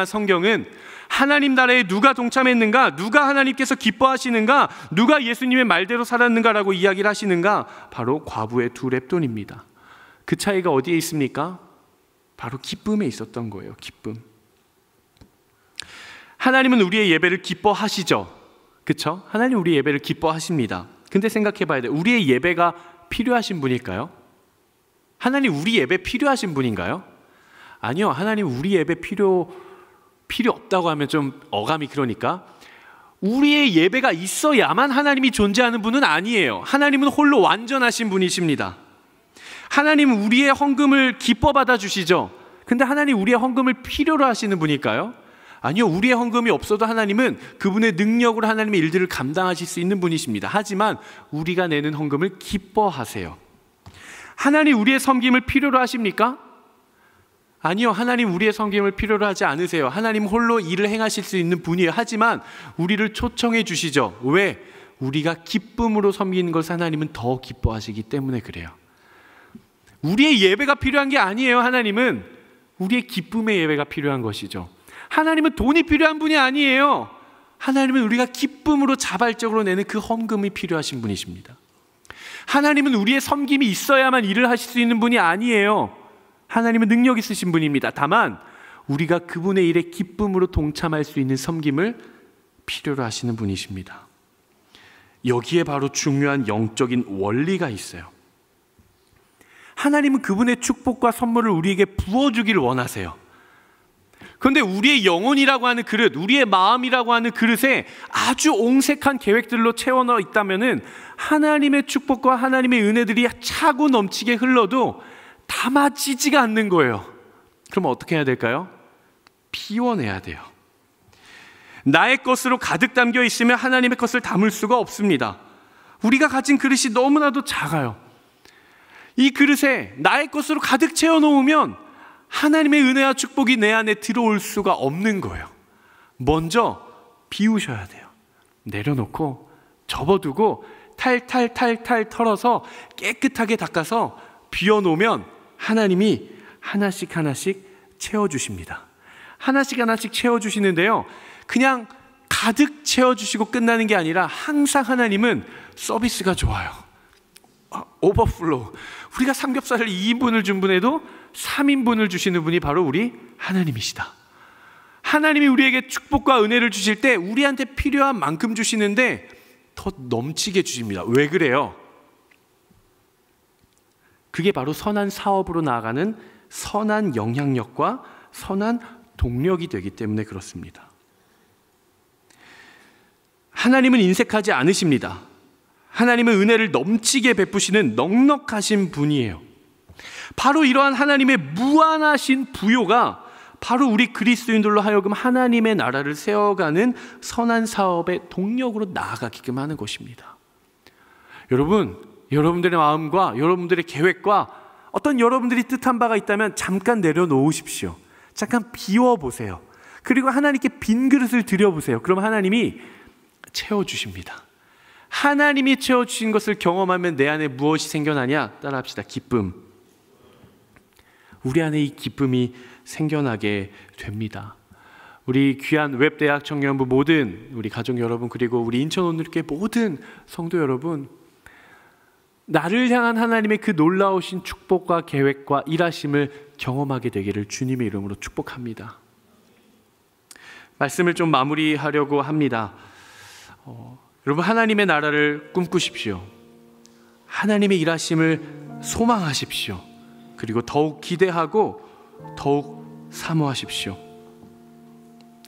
성경은 하나님 나라에 누가 동참했는가, 누가 하나님께서 기뻐하시는가, 누가 예수님의 말대로 살았는가라고 이야기를 하시는가? 바로 과부의 두 렙돈입니다. 그 차이가 어디에 있습니까? 바로 기쁨에 있었던 거예요. 기쁨. 하나님은 우리의 예배를 기뻐하시죠. 그렇죠? 하나님 우리의 예배를 기뻐하십니다. 근데 생각해 봐야 돼요. 우리의 예배가 필요하신 분일까요? 하나님 우리 예배 필요하신 분인가요? 아니요. 하나님 우리 예배 필요 없다고 하면 좀 어감이 그러니까 우리의 예배가 있어야만 하나님이 존재하는 분은 아니에요. 하나님은 홀로 완전하신 분이십니다. 하나님은 우리의 헌금을 기뻐 받아주시죠. 근데 하나님 우리의 헌금을 필요로 하시는 분일까요? 아니요. 우리의 헌금이 없어도 하나님은 그분의 능력으로 하나님의 일들을 감당하실 수 있는 분이십니다. 하지만 우리가 내는 헌금을 기뻐하세요. 하나님 우리의 섬김을 필요로 하십니까? 아니요. 하나님 우리의 섬김을 필요로 하지 않으세요. 하나님 홀로 일을 행하실 수 있는 분이에요. 하지만 우리를 초청해 주시죠. 왜? 우리가 기쁨으로 섬기는 것을 하나님은 더 기뻐하시기 때문에 그래요. 우리의 예배가 필요한 게 아니에요. 하나님은 우리의 기쁨의 예배가 필요한 것이죠. 하나님은 돈이 필요한 분이 아니에요. 하나님은 우리가 기쁨으로 자발적으로 내는 그 헌금이 필요하신 분이십니다. 하나님은 우리의 섬김이 있어야만 일을 하실 수 있는 분이 아니에요. 하나님은 능력 있으신 분입니다. 다만 우리가 그분의 일에 기쁨으로 동참할 수 있는 섬김을 필요로 하시는 분이십니다. 여기에 바로 중요한 영적인 원리가 있어요. 하나님은 그분의 축복과 선물을 우리에게 부어주기를 원하세요. 그런데 우리의 영혼이라고 하는 그릇, 우리의 마음이라고 하는 그릇에 아주 옹색한 계획들로 채워 넣어 있다면은 하나님의 축복과 하나님의 은혜들이 차고 넘치게 흘러도 담아지지가 않는 거예요. 그럼 어떻게 해야 될까요? 비워내야 돼요. 나의 것으로 가득 담겨 있으면 하나님의 것을 담을 수가 없습니다. 우리가 가진 그릇이 너무나도 작아요. 이 그릇에 나의 것으로 가득 채워 놓으면 하나님의 은혜와 축복이 내 안에 들어올 수가 없는 거예요. 먼저 비우셔야 돼요. 내려놓고 접어두고 탈탈탈탈 털어서 깨끗하게 닦아서 비워놓으면 하나님이 하나씩 하나씩 채워주십니다. 하나씩 하나씩 채워주시는데요, 그냥 가득 채워주시고 끝나는 게 아니라 항상 하나님은 서비스가 좋아요. 오버플로우. 우리가 삼겹살을 2인분을 준 분에도 3인분을 주시는 분이 바로 우리 하나님이시다. 하나님이 우리에게 축복과 은혜를 주실 때 우리한테 필요한 만큼 주시는데 더 넘치게 주십니다. 왜 그래요? 그게 바로 선한 사업으로 나아가는 선한 영향력과 선한 동력이 되기 때문에 그렇습니다. 하나님은 인색하지 않으십니다. 하나님은 은혜를 넘치게 베푸시는 넉넉하신 분이에요. 바로 이러한 하나님의 무한하신 부요가 바로 우리 그리스도인들로 하여금 하나님의 나라를 세워가는 선한 사업의 동력으로 나아가게끔 하는 것입니다. 여러분, 여러분들의 마음과 여러분들의 계획과 어떤 여러분들이 뜻한 바가 있다면 잠깐 내려놓으십시오. 잠깐 비워보세요. 그리고 하나님께 빈 그릇을 드려보세요. 그럼 하나님이 채워주십니다. 하나님이 채워주신 것을 경험하면 내 안에 무엇이 생겨나냐? 따라합시다. 기쁨. 우리 안에 이 기쁨이 생겨나게 됩니다. 우리 귀한 웹대학 청년부 모든 우리 가족 여러분, 그리고 우리 인천 온누리교회 모든 성도 여러분, 나를 향한 하나님의 그 놀라우신 축복과 계획과 일하심을 경험하게 되기를 주님의 이름으로 축복합니다. 말씀을 좀 마무리하려고 합니다. 여러분, 하나님의 나라를 꿈꾸십시오. 하나님의 일하심을 소망하십시오. 그리고 더욱 기대하고 더욱 사모하십시오.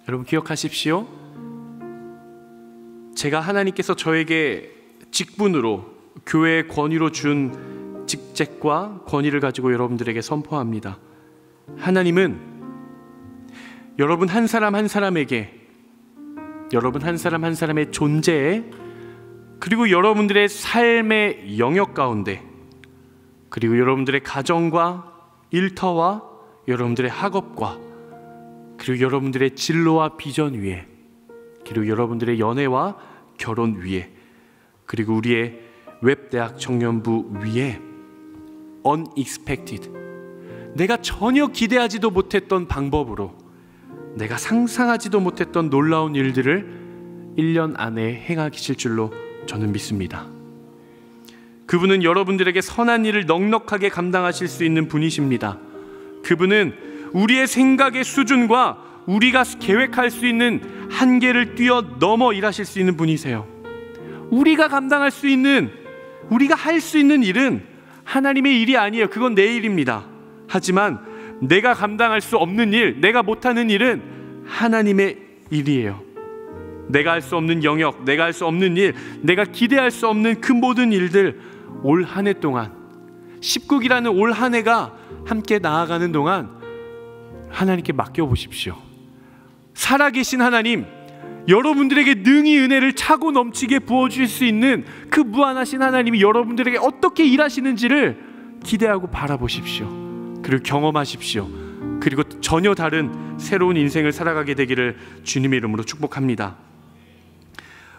여러분, 기억하십시오. 제가 하나님께서 저에게 직분으로, 교회의 권위로 준 직책과 권위를 가지고 여러분들에게 선포합니다. 하나님은 여러분 한 사람 한 사람에게, 여러분 한 사람 한 사람의 존재에, 그리고 여러분들의 삶의 영역 가운데, 그리고 여러분들의 가정과 일터와 여러분들의 학업과, 그리고 여러분들의 진로와 비전 위에, 그리고 여러분들의 연애와 결혼 위에, 그리고 우리의 웹대학 청년부 위에 unexpected, 내가 전혀 기대하지도 못했던 방법으로, 내가 상상하지도 못했던 놀라운 일들을 1년 안에 행하실 줄로 저는 믿습니다. 그분은 여러분들에게 선한 일을 넉넉하게 감당하실 수 있는 분이십니다. 그분은 우리의 생각의 수준과 우리가 계획할 수 있는 한계를 뛰어넘어 일하실 수 있는 분이세요. 우리가 감당할 수 있는, 우리가 할 수 있는 일은 하나님의 일이 아니에요. 그건 내 일입니다. 하지만 내가 감당할 수 없는 일, 내가 못하는 일은 하나님의 일이에요. 내가 할 수 없는 영역, 내가 할 수 없는 일, 내가 기대할 수 없는 그 모든 일들, 올 한 해 동안, 19기라는 올 한 해가 함께 나아가는 동안 하나님께 맡겨보십시오. 살아계신 하나님, 여러분들에게 능히 은혜를 차고 넘치게 부어주실 수 있는 그 무한하신 하나님이 여러분들에게 어떻게 일하시는지를 기대하고 바라보십시오. 그리고 경험하십시오. 그리고 전혀 다른 새로운 인생을 살아가게 되기를 주님의 이름으로 축복합니다.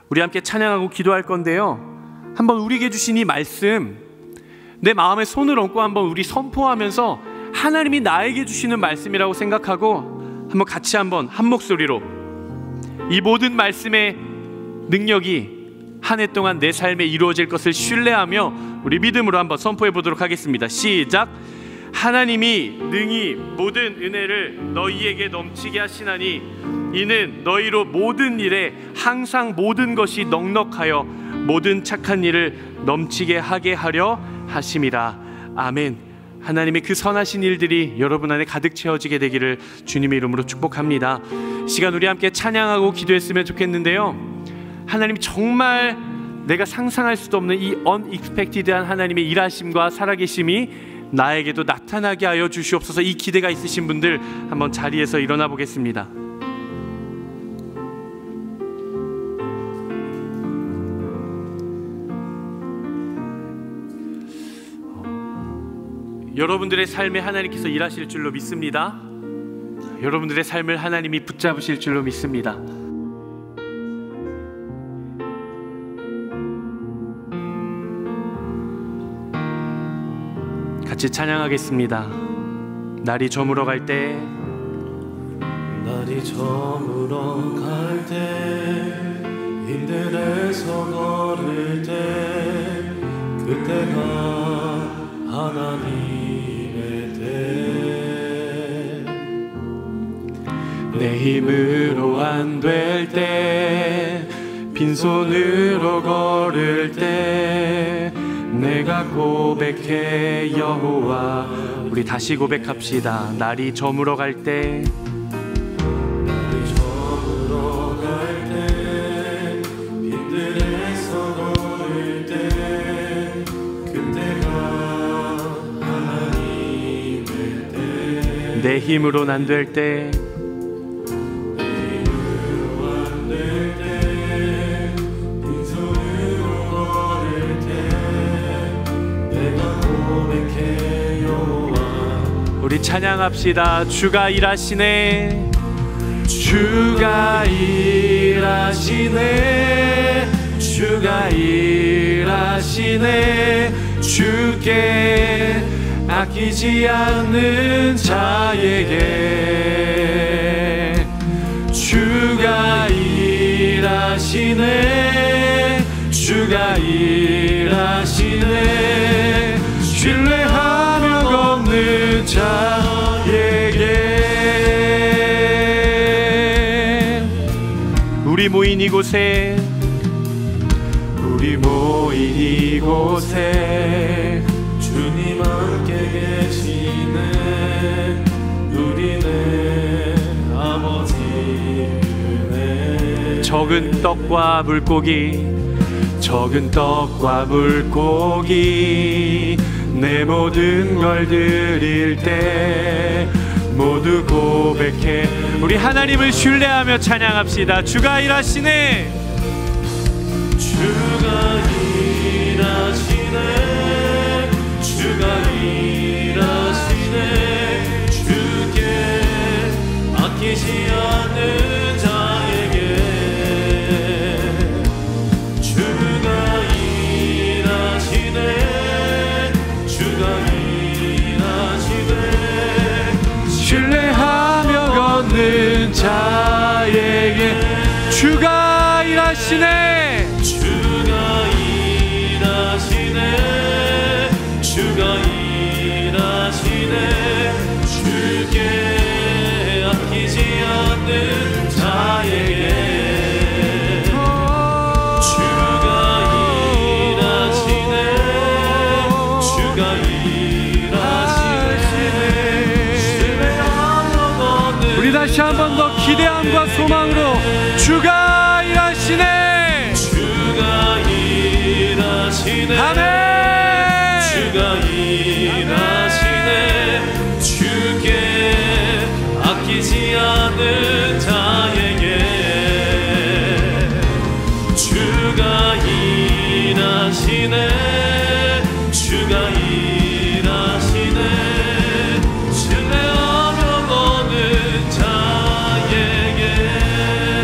우리 함께 찬양하고 기도할 건데요, 한번 우리에게 주신 이 말씀, 내 마음에 손을 얹고 한번 우리 선포하면서 하나님이 나에게 주시는 말씀이라고 생각하고 한번 같이 한번 한 목소리로 이 모든 말씀의 능력이 한 해 동안 내 삶에 이루어질 것을 신뢰하며 우리 믿음으로 한번 선포해 보도록 하겠습니다. 시작. 하나님이 능히 모든 은혜를 너희에게 넘치게 하시나니 이는 너희로 모든 일에 항상 모든 것이 넉넉하여 모든 착한 일을 넘치게 하게 하려 하심이라. 아멘. 하나님의 그 선하신 일들이 여러분 안에 가득 채워지게 되기를 주님의 이름으로 축복합니다. 시간 우리 함께 찬양하고 기도했으면 좋겠는데요, 하나님 정말 내가 상상할 수도 없는 이 unexpected한 하나님의 일하심과 살아계심이 나에게도 나타나게 하여 주시옵소서. 이 기대가 있으신 분들 한번 자리에서 일어나 보겠습니다. 여러분들의 삶에 하나님께서 일하실 줄로 믿습니다. 여러분들의 삶을 하나님이 붙잡으실 줄로 믿습니다. 같이 찬양하겠습니다. 날이 저물어 갈 때, 날이 저물어 갈 때, 빈들에서 걸을 때, 그때가 하나님의 때. 내 힘으로 안 될 때, 빈손으로 걸을 때, 내가 고백해 여호와. 우리 다시 고백합시다. 날이 저물어 갈 때, 날이 저물어 갈 때, 빈들에서 걸을 때, 그때가 하나님의 때. 내 힘으로는 안 될 때, 우리 찬양합시다. 주가 일하시네, 주가 일하시네, 주가 일하시네, 주께 아끼지 않는 자에게. 주가 일하시네, 주가 일하시네, 신뢰하며 걷는 자에게. 우리 모인 이곳에, 우리 모인 이곳에 주님 함께 계시네, 우리네 아버지 은혜. 적은 떡과 물고기, 적은 떡과 물고기, 내 모든 걸 드릴 때 모두 고백해. 우리 하나님을 신뢰하며 찬양합시다. 주가 일하시네, 주가 일하시네, 주가 일하시네, 주께 아끼지 않는 자에게. 주가 일하시네, 주가 일하시네, 신뢰하며 걷는 자에게. 주가 일하시네, 주가 일하시네, 주가 일하시네, 주께 아끼지 않는 자에게. 주가 일하시네, 주가 일하시네, 신뢰하며 걷는. 우리 다시 한 번 더 기대함과 소망으로 주가 일하시네, 주가 일하시네, 아멘. 주가 일하시네, 주께 아끼지 않는 자에게. 주가 일하시네, 주가 일하시네, 신뢰하며 걷는 자에게.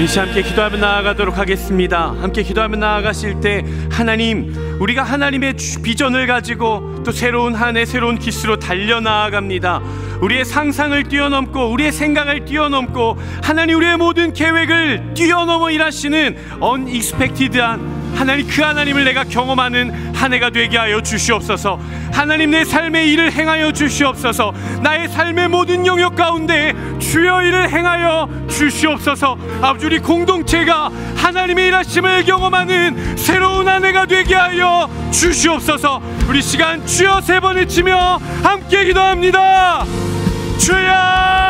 이 시간 함께 기도하며 나아가도록 하겠습니다. 함께 기도하며 나아가실 때 하나님, 우리가 하나님의 비전을 가지고 또 새로운 한 해 새로운 기수로 달려나아갑니다. 우리의 상상을 뛰어넘고 우리의 생각을 뛰어넘고 하나님 우리의 모든 계획을 뛰어넘어 일하시는 unexpected한 하나님, 그 하나님을 내가 경험하는 한 해가 되게 하여 주시옵소서. 하나님, 내 삶의 일을 행하여 주시옵소서. 나의 삶의 모든 영역 가운데 주여 일을 행하여 주시옵소서. 아버지, 우리 공동체가 하나님의 일하심을 경험하는 새로운 한 해가 되게 하여 주시옵소서. 우리 시간 주여 3번 외치며 함께 기도합니다. 주여!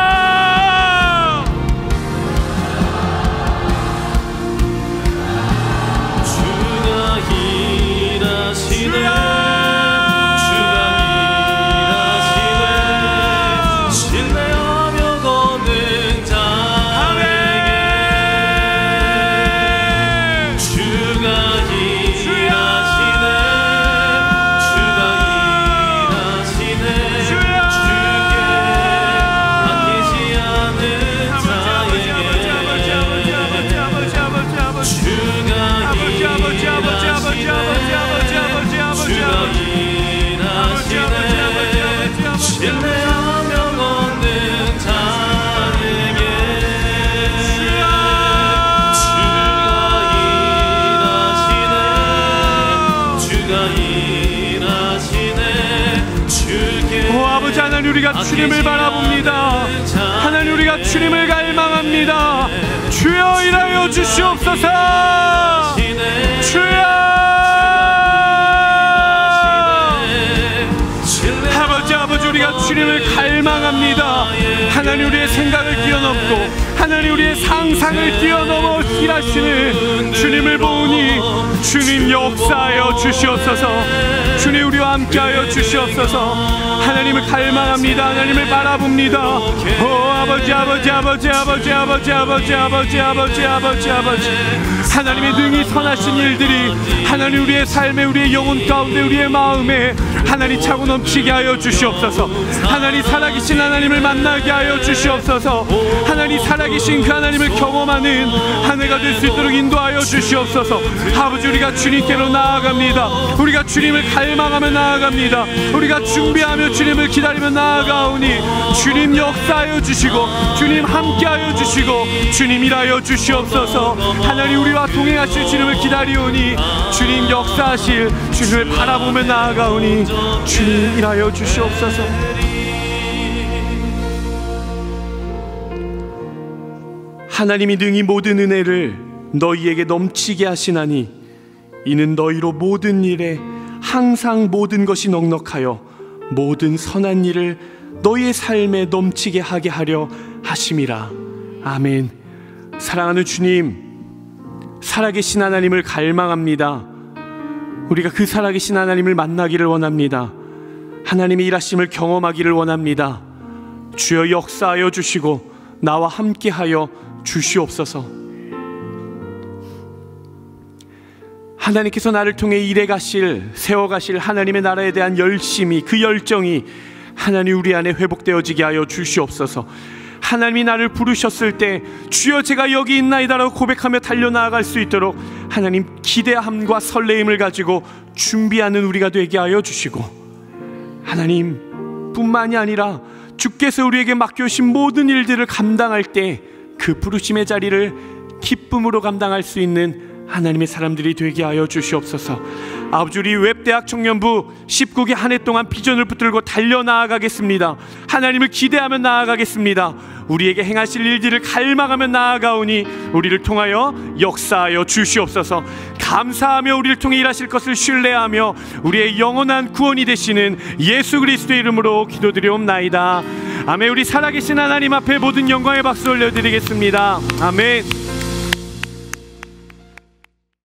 하나님, 우리가 주님을 바라봅니다. 하나님, 우리가 주님을 갈망합니다. 주여 일하여 주시옵소서. 주여! 아버지, 우리가 주님을 갈망합니다. 하나님, 우리의 생각을 뛰어넘고 하나님, 우리의 상상을 뛰어넘어 일하시는 주님을 보니 주님 역사하여 주시옵소서. 주님, 우리와 함께하여 주시옵소서. 하나님을 갈망합니다. 하나님을 바라봅니다. 아버지, 하나님의 능히 선하신 일들이 하나님, 우리의 삶에, 우리의 영혼 가운데, 우리의 마음에 하나님 차고 넘치게 하여 주시옵소서. 하나님, 살아계신 하나님을 만나게 하여 주시옵소서. 하나님, 살아계신 그 하나님을 경험하는 한 해가 될 수 있도록 인도하여 주시옵소서. 아버지, 우리가 주님께로 나아갑니다. 우리가 주님을 갈망하며 나아갑니다. 우리가 준비하며 주님을 기다리며 나아가오니 주님 역사하여 주시고 주님 함께하여 주시고 주님 일하여 주시옵소서. 하나님, 우리와 동행하실 주님을 기다리오니 주님 역사하실 주님을 바라보며 나아가오니 주님 일하여 주시옵소서. 하나님이 능히 모든 은혜를 너희에게 넘치게 하시나니 이는 너희로 모든 일에 항상 모든 것이 넉넉하여 모든 선한 일을 너희의 삶에 넘치게 하게 하려 하심이라. 아멘. 사랑하는 주님, 살아계신 하나님을 갈망합니다. 우리가 그 살아계신 하나님을 만나기를 원합니다. 하나님의 일하심을 경험하기를 원합니다. 주여 역사하여 주시고 나와 함께하여 주시옵소서. 하나님께서 나를 통해 일해가실, 세워가실 하나님의 나라에 대한 열심이, 그 열정이 하나님 우리 안에 회복되어지게 하여 주시옵소서. 하나님이 나를 부르셨을 때 주여 제가 여기 있나이다라고 고백하며 달려나아갈 수 있도록 하나님 기대함과 설레임을 가지고 준비하는 우리가 되게 하여 주시고, 하나님 뿐만이 아니라 주께서 우리에게 맡겨주신 모든 일들을 감당할 때 그 부르심의 자리를 기쁨으로 감당할 수 있는 하나님의 사람들이 되게 하여 주시옵소서. 아버지, 우리 웹대학 청년부 19기 한 해 동안 비전을 붙들고 달려나아가겠습니다. 하나님을 기대하며 나아가겠습니다. 우리에게 행하실 일들을 갈망하며 나아가오니 우리를 통하여 역사하여 주시옵소서. 감사하며 우리를 통해 일하실 것을 신뢰하며 우리의 영원한 구원이 되시는 예수 그리스도의 이름으로 기도드리옵나이다. 아멘. 우리 살아계신 하나님 앞에 모든 영광의 박수 올려드리겠습니다. 아멘.